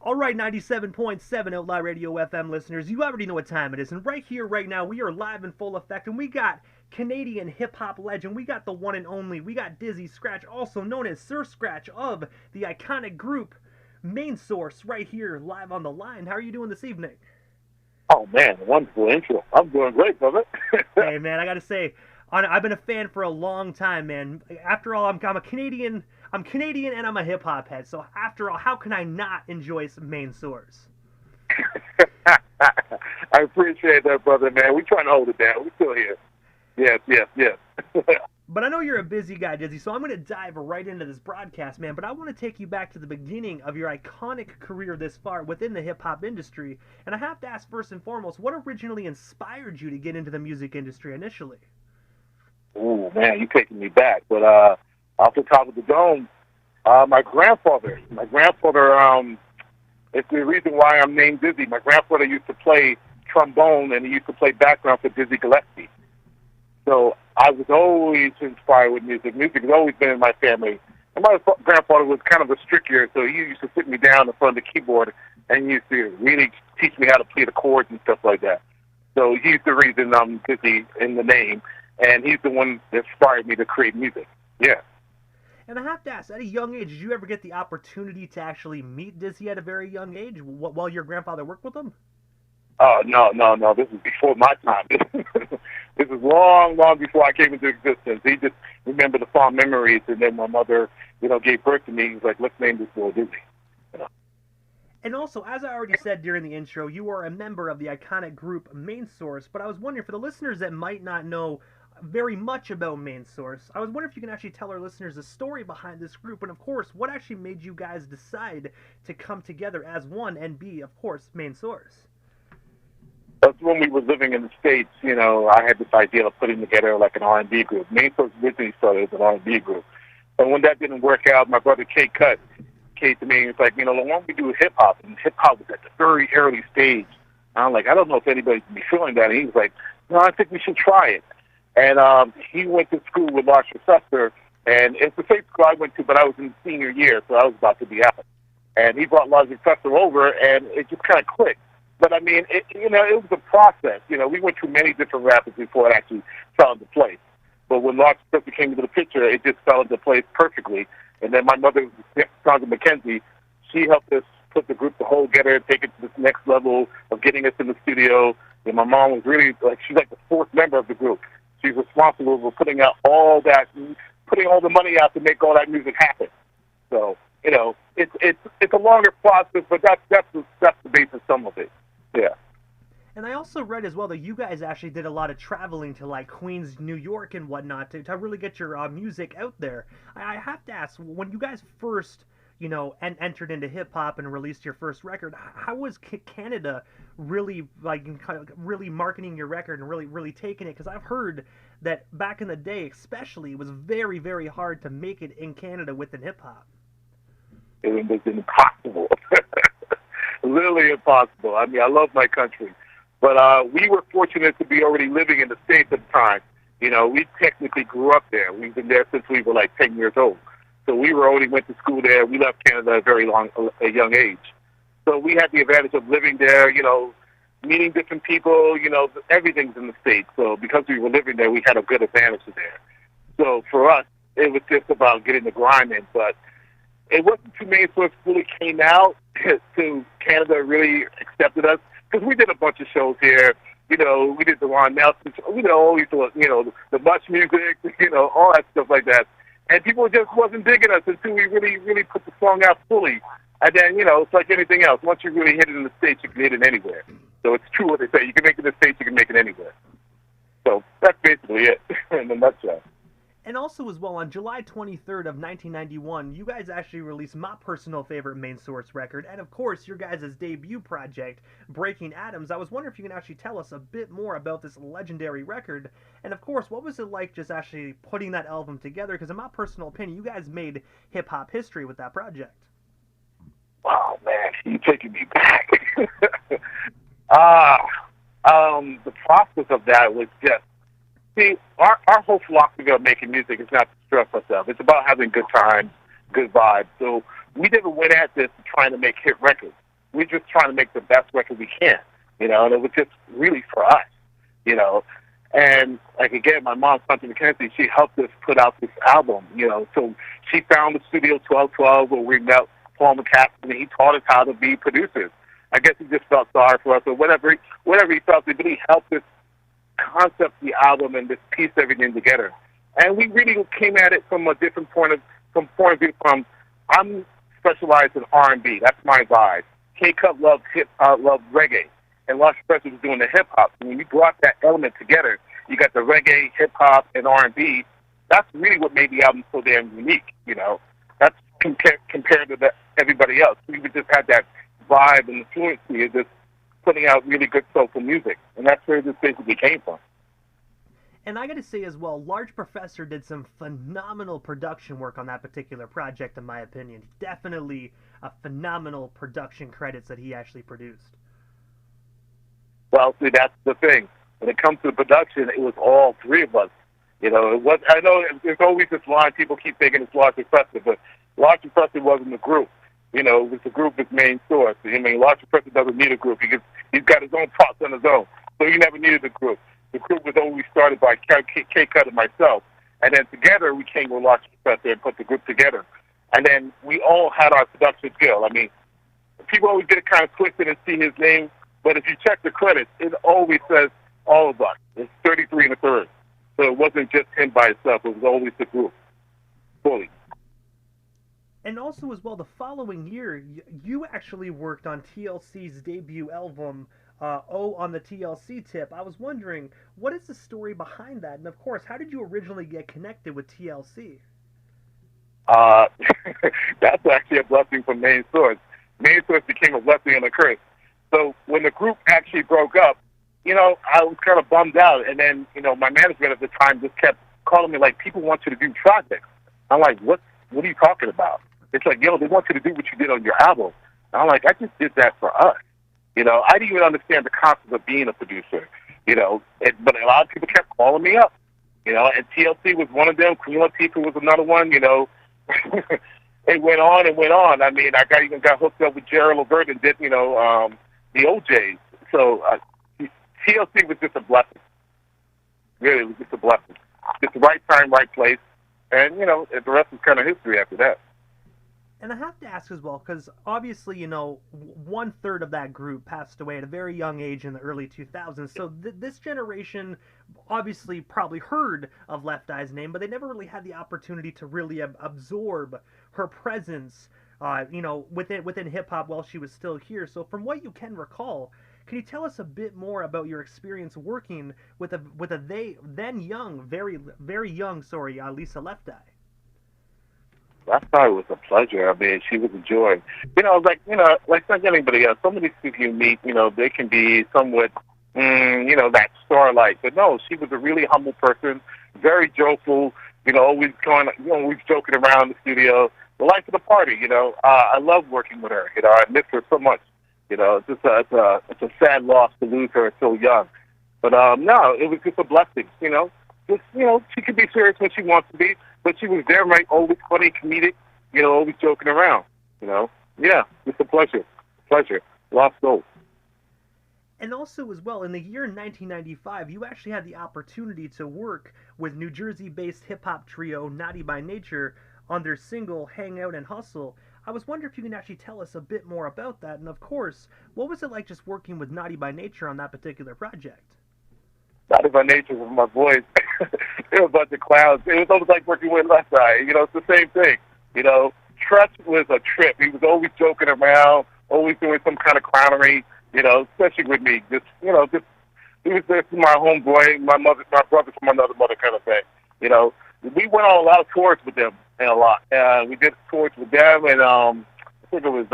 All right, 97.7 Outlaw Radio FM listeners, you already know what time it is. And right here, right now, we are live in full effect. And we got Canadian hip-hop legend. We got the one and only. We got Dizzy Scratch, also known as Sir Scratch of the iconic group Main Source, right here, live on the line. How are you doing this evening? Oh, man, wonderful intro. I'm doing great, brother. Hey, man, I got to say, I've been a fan for a long time, man. After all, I'm a Canadian. I'm Canadian and I'm a hip hop head. So after all, how can I not enjoy some Main Source? I appreciate that, brother, man. We're trying to hold it down. We're still here. Yes. But I know you're a busy guy, Dizzy, so I'm going to dive right into this broadcast, man. But I want to take you back to the beginning of your iconic career this far within the hip-hop industry. And I have to ask first and foremost, what originally inspired you to get into the music industry initially? Ooh, man, you're taking me back. But off the top of the dome, my grandfather, it's the reason why I'm named Dizzy. My grandfather used to play trombone, and he used to play background for Dizzy Gillespie. So I was always inspired with music. Music has always been in my family. And my grandfather was kind of a stricter, so he used to sit me down in front of the keyboard and he used to really teach me how to play the chords and stuff like that. So he's the reason I'm Dizzy in the name, and he's the one that inspired me to create music. Yeah. And I have to ask, at a young age, did you ever get the opportunity to actually meet Dizzy at a very young age while your grandfather worked with him? Oh, no. This is before my time. This is long before I came into existence. He just remembered the fond memories, and then my mother, gave birth to me. He was like, let's name this boy Dizzy. And also, as I already said during the intro, you are a member of the iconic group Main Source, but I was wondering, for the listeners that might not know very much about Main Source, I was wondering if you can actually tell our listeners the story behind this group, and of course, what actually made you guys decide to come together as one and be, of course, Main Source. That's when we were living in the States. I had this idea of putting together like an R&B group. Main Source originally started as an R&B group. But when that didn't work out, my brother Kate came to me and was like, why don't we do hip-hop? And hip-hop was at the very early stage. And I'm like, I don't know if anybody's be feeling that. And he was like, no, I think we should try it. And he went to school with Lars Professor, and it's the same school I went to, but I was in the senior year, so I was about to be out. And he brought Lars Professor over, and it just kind of clicked. But, I mean, it was a process. We went through many different rappers before it actually fell into place. But when Lars Professor came into the picture, it just fell into place perfectly. And then my mother, Sandra McKenzie, she helped us put the group together, take it to this next level of getting us in the studio. And my mom was really, she's like the fourth member of the group. She's responsible for putting out all the money out to make all that music happen. So, it's a longer process, but that's the base of some of it. Yeah. And I also read as well that you guys actually did a lot of traveling to like Queens, New York and whatnot to really get your music out there. I have to ask, when you guys first, entered into hip hop and released your first record, how was Canada really really marketing your record and really taking it? Because I've heard that back in the day, especially, it was very, very hard to make it in Canada within hip hop. It was impossible. Literally impossible. I mean, I love my country. But we were fortunate to be already living in the States at the time. We technically grew up there. We've been there since we were like 10 years old. So we already went to school there. We left Canada at a young age. So we had the advantage of living there, meeting different people, everything's in the States. So because we were living there, we had a good advantage there. So for us, it was just about getting the grind in. But it wasn't too many Source fully came out to Canada really accepted us, because we did a bunch of shows here. We did the Ron Nelson show, the Much Music, all that stuff like that. And people just wasn't digging us until we really put the song out fully. And then, it's like anything else. Once you really hit it in the States, you can hit it anywhere. So it's true what they say. You can make it in the States, you can make it anywhere. So that's basically it in a nutshell. And also as well, on July 23rd of 1991, you guys actually released my personal favorite Main Source record, and of course, your guys' debut project, Breaking Atoms. I was wondering if you can actually tell us a bit more about this legendary record, and of course, what was it like just actually putting that album together? Because in my personal opinion, you guys made hip-hop history with that project. Oh, man, you're taking me back. The process of that was just, see, our whole philosophy of making music is not to stress ourselves. It's about having good times, good vibes. So we never went at this trying to make hit records. we're just trying to make the best record we can, and it was just really for us, you know. And like again, my mom, Santa McKenzie, she helped us put out this album, So she found the studio 1212 where we met Paul McCaffrey, and he taught us how to be producers. I guess he just felt sorry for us, or whatever he felt. He really helped us concept the album and just piece everything together. And we really came at it from a different point of view. I'm specialized in R&B. That's my vibe. K-Cup loved reggae, and Lost Professor was doing the hip hop. And when you brought that element together, you got the reggae, hip hop, and R&B. That's really what made the album so damn unique. That's compared to everybody else. We just had that vibe and the fluency of just putting out really good soulful music, and that's where this basically came from. And I got to say as well, Large Professor did some phenomenal production work on that particular project, in my opinion. Definitely a phenomenal production credits that he actually produced. Well, see, that's the thing. When it comes to production, it was all three of us. I know there's always this line people keep thinking it's Large Professor, but Large Professor wasn't the group. It was the group his main source. Large Professor doesn't need a group. He's got his own parts on his own, so he never needed a group. The group was always started by K-Cut and myself, and then together we came with Large Professor and put the group together. And then we all had our production skill. People always get it kind of twisted and see his name, but if you check the credits, it always says all of us. It's 33 and a third. So it wasn't just him by himself. It was always the group, fully. And also as well, the following year, you actually worked on TLC's debut album, on the TLC Tip. I was wondering, what is the story behind that? And of course, how did you originally get connected with TLC? That's actually a blessing from Main Source. Main Source became a blessing and a curse. So when the group actually broke up, I was kind of bummed out. And then, my management at the time just kept calling me like, people want you to do projects. I'm like, what are you talking about? It's like, they want you to do what you did on your album. And I'm like, I just did that for us. I didn't even understand the concept of being a producer, but a lot of people kept calling me up, and TLC was one of them. Queen Latifah was another one, It went on and went on. I even got hooked up with Gerald Levert and did, the OJs. So TLC was just a blessing. Really, it was just a blessing. Just the right time, right place. And, the rest is kind of history after that. And I have to ask as well, because obviously, 1/3 of that group passed away at a very young age in the early 2000s. So this generation obviously probably heard of Left Eye's name, but they never really had the opportunity to really absorb her presence, within hip hop while she was still here. So from what you can recall, can you tell us a bit more about your experience working with a very young, Lisa Left Eye? I thought it was a pleasure. She was a joy. Like anybody else, some of these people you meet, they can be somewhat, that starlight. But no, she was a really humble person, very joyful, always joking around the studio. The life of the party, I love working with her. I miss her so much. It's a sad loss to lose her so young. But no, it was just a blessing. She could be serious when she wants to be. But she was there, right? Always funny, comedic, always joking around, Yeah, it's a pleasure. Lost soul. And also, as well, in the year 1995, you actually had the opportunity to work with New Jersey-based hip-hop trio Naughty by Nature on their single Hang Out and Hustle. I was wondering if you can actually tell us a bit more about that. And of course, what was it like just working with Naughty by Nature on that particular project? Naughty by Nature was my boys. They were a bunch of clowns. It was almost like working with Left Eye. It's the same thing. Trust was a trip. He was always joking around, always doing some kind of clownery, especially with me. He was just my homeboy, my brother from another mother kind of thing. We went on a lot of tours with them we did tours with them, and I think it was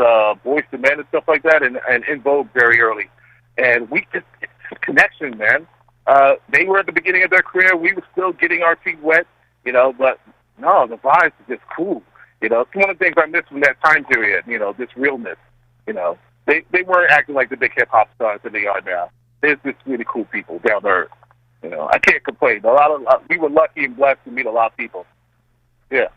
Boyz II Men and stuff like that, and In Vogue very early. And it's a connection, man. They were at the beginning of their career. We were still getting our feet wet, but no, the vibes are just cool. It's one of the things I miss from that time period, this realness. They weren't acting like the big hip-hop stars that they are now. They're just really cool people down to earth. I can't complain. We were lucky and blessed to meet a lot of people. Yeah.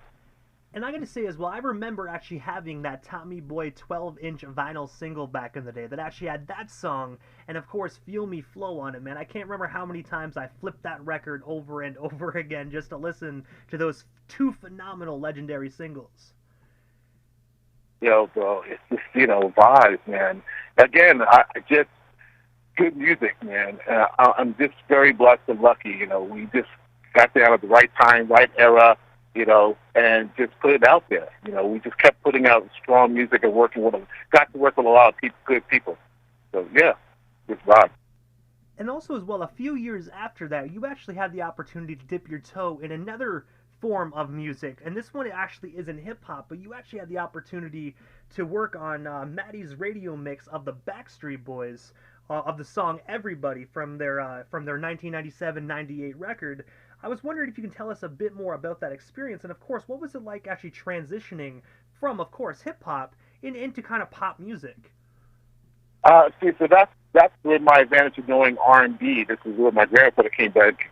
And I gotta say as well, I remember actually having that Tommy Boy 12-inch vinyl single back in the day that actually had that song, and of course Feel Me Flow on it, man. I can't remember how many times I flipped that record over and over again just to listen to those two phenomenal legendary singles. Yo, bro, it's just, vibes, man. Again, I just, good music, man. I'm just very blessed and lucky, we just got there at the right time, right era, and just put it out there. We just kept putting out strong music and working with them. Got to work with a lot of people, good people. So, yeah, just vibe. And also, as well, a few years after that, you actually had the opportunity to dip your toe in another form of music. And this one actually isn't hip hop, but you actually had the opportunity to work on Maddie's radio mix of the Backstreet Boys of the song "Everybody" from their 1997-98 record. I was wondering if you can tell us a bit more about that experience, and of course, what was it like actually transitioning from, of course, hip hop into kind of pop music? See, so that's where my advantage of knowing R&B. This is where my grandfather came back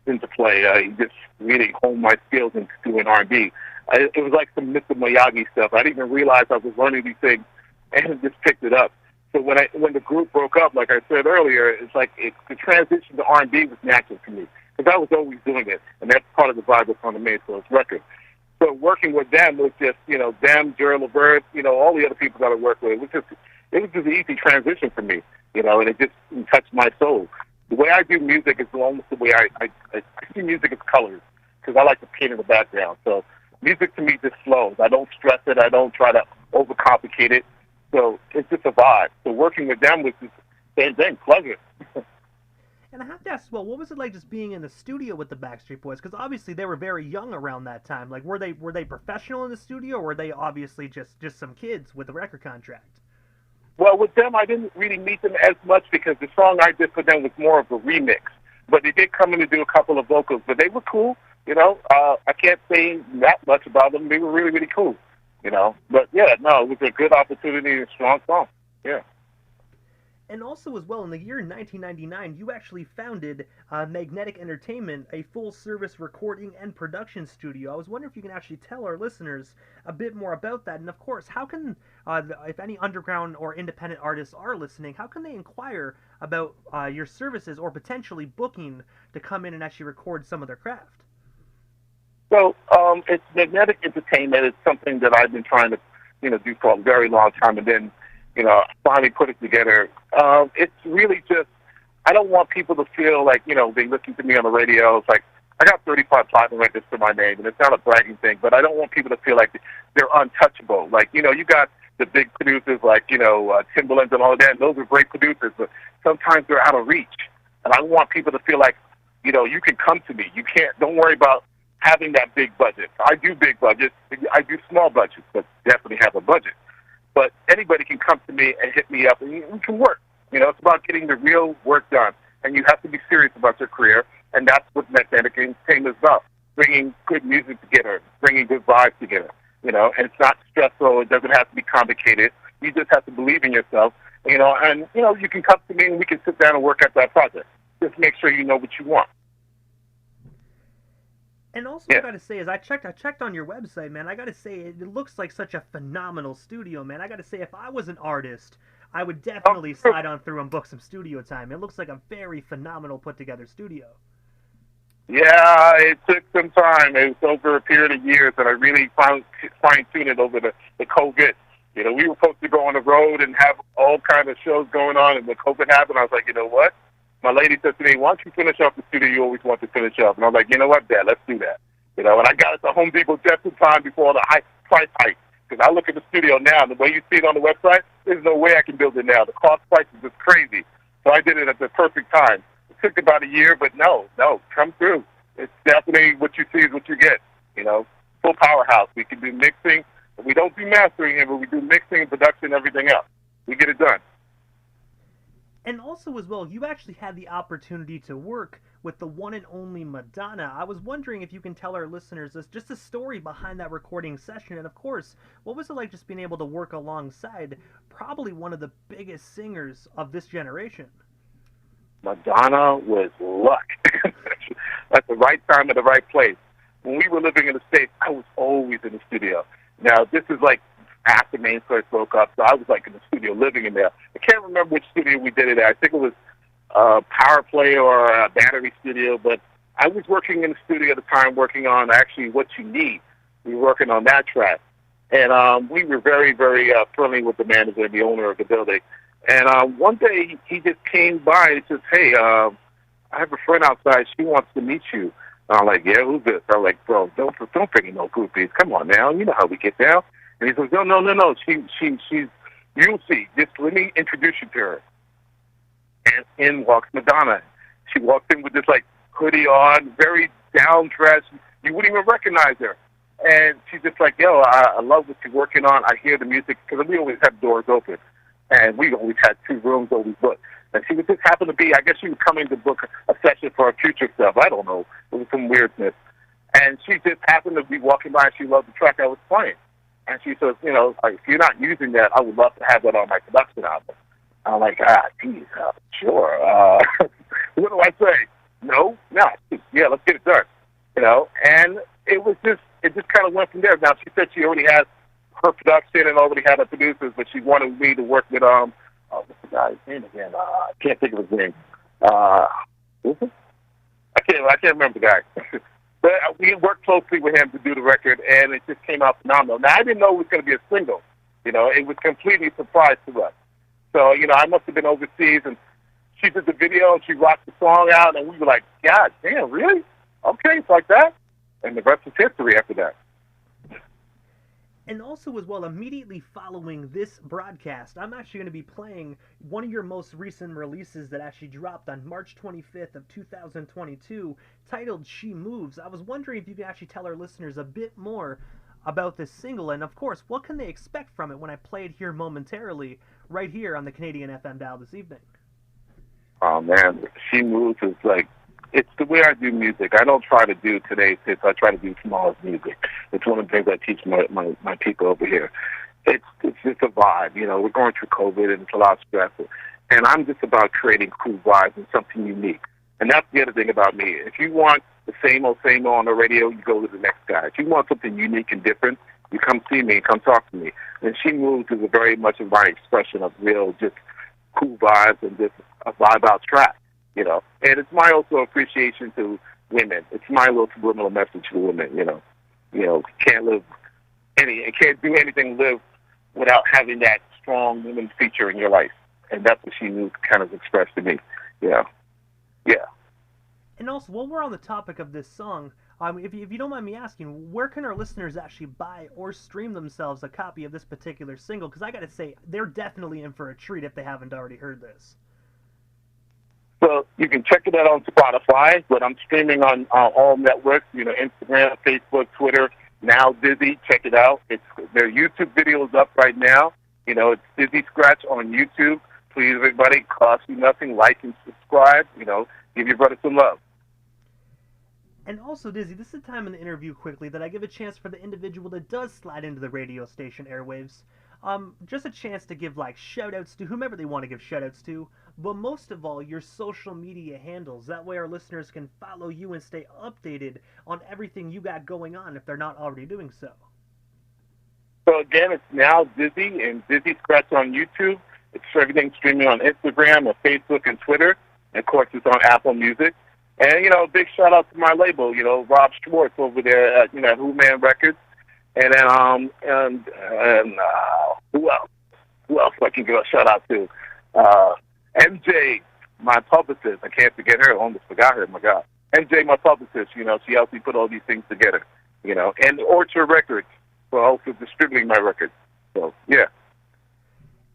into play. He just really honed my skills into doing R&B. It was like some Mr. Miyagi stuff. I didn't even realize I was learning these things, and just picked it up. So when the group broke up, like I said earlier, it's like the transition to R&B was natural to me because I was always doing it, and that's part of the vibe that's on the Main Source record. So working with them was just, them, Jerry LeVert, all the other people that I worked with. It was just an easy transition for me, and it just touched my soul. The way I do music is almost the way I see music as colors because I like to paint in the background. So music to me just flows. I don't stress it. I don't try to overcomplicate it. So it's just a vibe. So working with them was just same thing, pleasure. And I have to ask, well, what was it like just being in the studio with the Backstreet Boys? Because obviously they were very young around that time. Like, were they professional in the studio, or were they obviously just some kids with a record contract? Well, with them, I didn't really meet them as much because the song I did for them was more of a remix. But they did come in to do a couple of vocals. But they were cool, I can't say that much about them. They were really, really cool, But, yeah, no, it was a good opportunity and a strong song. Yeah. And also, as well, in the year 1999, you actually founded Magnetic Entertainment, a full-service recording and production studio. I was wondering if you can actually tell our listeners a bit more about that. And, of course, how can, if any underground or independent artists are listening, how can they inquire about your services or potentially booking to come in and actually record some of their craft? So it's Magnetic Entertainment. It's something that I've been trying to, do for a very long time. And then, finally put it together. It's really just, I don't want people to feel like, they listen to me on the radio. It's like, I got 35 platinum records to my name, and it's not a bragging thing, but I don't want people to feel like they're untouchable. Like, you got the big producers like, Timbaland and all of that, and those are great producers, but sometimes they're out of reach. And I want people to feel like, you can come to me. Don't worry about having that big budget. I do big budgets. I do small budgets, but definitely have a budget. But anybody can come to me and hit me up, and we can work. It's about getting the real work done, and you have to be serious about your career, and that's what Magnetic Entertainment is about, bringing good music together, bringing good vibes together, and it's not stressful. It doesn't have to be complicated. You just have to believe in yourself, and, you can come to me, and we can sit down and work at that project. Just make sure you know what you want. And also, yeah. I gotta say, as I checked on your website, man. I gotta say, it looks like such a phenomenal studio, man. I gotta say, if I was an artist, I would definitely slide on through and book some studio time. It looks like a very phenomenal put together studio. Yeah, it took some time. It was over a period of years, and I really fine-tuned it over the COVID. We were supposed to go on the road and have all kinds of shows going on, and when COVID happened, I was like, you know what? My lady said to me, why don't you finish off the studio you always want to finish up? And I was like, you know what, Dad, let's do that. And I got it to Home Depot just in time before the price hike. Because I look at the studio now, and the way you see it on the website, there's no way I can build it now. The cost price is just crazy. So I did it at the perfect time. It took about a year, but no, come through. It's definitely what you see is what you get. Full powerhouse. We can do mixing. We don't do mastering here, but we do mixing, production, everything else. We get it done. And also, as well, you actually had the opportunity to work with the one and only Madonna. I was wondering if you can tell our listeners just the story behind that recording session, and of course, what was it like just being able to work alongside probably one of the biggest singers of this generation? Madonna was luck. At the right time at the right place. when we were living in the States, I was always in the studio. Now, this is like after Main Source broke up, so I was like in the studio living in there. I can't remember which studio we did it at. I think it was Power Play or a Battery Studio, but I was working in the studio at the time working on actually What You Need. We were working on that track. And we were very, very friendly with the manager and the owner of the building. And one day he just came by and says, hey, I have a friend outside. She wants to meet you. And I'm like, yeah, who's this? I'm like, bro, don't bring in no groupies. Come on now. You know how we get down. And he says, no. She's, you'll see. Just let me introduce you to her. And in walks Madonna. She walked in with this, like, hoodie on, very down-dressed. You wouldn't even recognize her. And she's just like, yo, I love what you're working on. I hear the music, because we always have doors open. And we always had 2 rooms always booked. And she would just happen to be, I guess she was coming to book a session for her future stuff. I don't know. It was some weirdness. And she just happened to be walking by and she loved the track I was playing. And she says, you know, if you're not using that, I would love to have that on my production album. I'm like, geez, sure. What do I say? No, yeah, let's get it done. You know, and it just kind of went from there. Now, she said she already has her production and already had her producers, but she wanted me to work with, what's the guy's name again? I can't think of his name. Who's it? I can't remember the guy. But we worked closely with him to do the record, and it just came out phenomenal. Now, I didn't know it was going to be a single. You know, it was completely a surprise to us. So, you know, I must have been overseas, and she did the video, and she rocked the song out, and we were like, God damn, really? Okay, it's like that? And the rest is history after that. And also, as well, immediately following this broadcast, I'm actually going to be playing one of your most recent releases that actually dropped on March 25th of 2022, titled She Moves. I was wondering if you could actually tell our listeners a bit more about this single, and of course, what can they expect from it when I play it here momentarily, right here on the Canadian FM dial this evening? Oh, man, She Moves is like, it's the way I do music. I don't try to do today's hits. I try to do tomorrow's music. It's one of the things I teach my people over here. It's just a vibe. You know, we're going through COVID, and it's a lot of stress. And I'm just about creating cool vibes and something unique. And that's the other thing about me. If you want the same old on the radio, you go to the next guy. If you want something unique and different, you come see me, come talk to me. And She Moves is a very much of my expression of real, just cool vibes and just a vibe out track. You know, and it's my also appreciation to women. It's my little subliminal message to women. Can't do anything live without having that strong woman feature in your life, and that's what She Moves kind of expressed to me. Yeah. And also, while we're on the topic of this song, if you don't mind me asking, where can our listeners actually buy or stream themselves a copy of this particular single? Because I got to say, they're definitely in for a treat if they haven't already heard this. So you can check it out on Spotify, but I'm streaming on all networks, Instagram, Facebook, Twitter, now Dizzy. Check it out. Their YouTube video is up right now. It's Dizzy Scratch on YouTube. Please, everybody, cost you nothing. Like and subscribe. Give your brother some love. And also, Dizzy, this is the time in the interview quickly that I give a chance for the individual that does slide into the radio station airwaves. Just a chance to give, shout-outs to whomever they want to give shout-outs to, but most of all, your social media handles. That way our listeners can follow you and stay updated on everything you got going on if they're not already doing so. So, again, it's now Dizzy and Dizzy Scratch on YouTube. It's everything streaming on Instagram and Facebook and Twitter. And, of course, it's on Apple Music. And, a big shout-out to my label, Rob Schwartz over there at, Who Man Records. And then, who else? Who else I can give a shout out to? MJ, my publicist. I can't forget her. I almost forgot her. My God. MJ, my publicist. She helped me put all these things together. And Orchard Records for also distributing my records. So, yeah.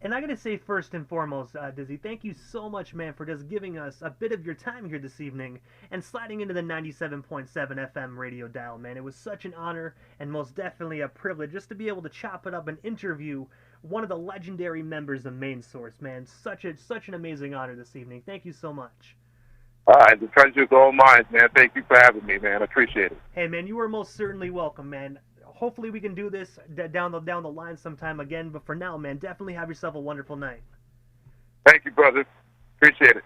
And I gotta say, first and foremost, Dizzy, thank you so much, man, for just giving us a bit of your time here this evening and sliding into the 97.7 FM radio dial, man. It was such an honor and most definitely a privilege just to be able to chop it up and interview one of the legendary members of Main Source, man. Such an amazing honor this evening. Thank you so much. All right, the pleasure's all mine, man. Thank you for having me, man. I appreciate it. Hey, man, you are most certainly welcome, man. Hopefully we can do this down the line sometime again. But for now, man, definitely have yourself a wonderful night. Thank you, brother. Appreciate it.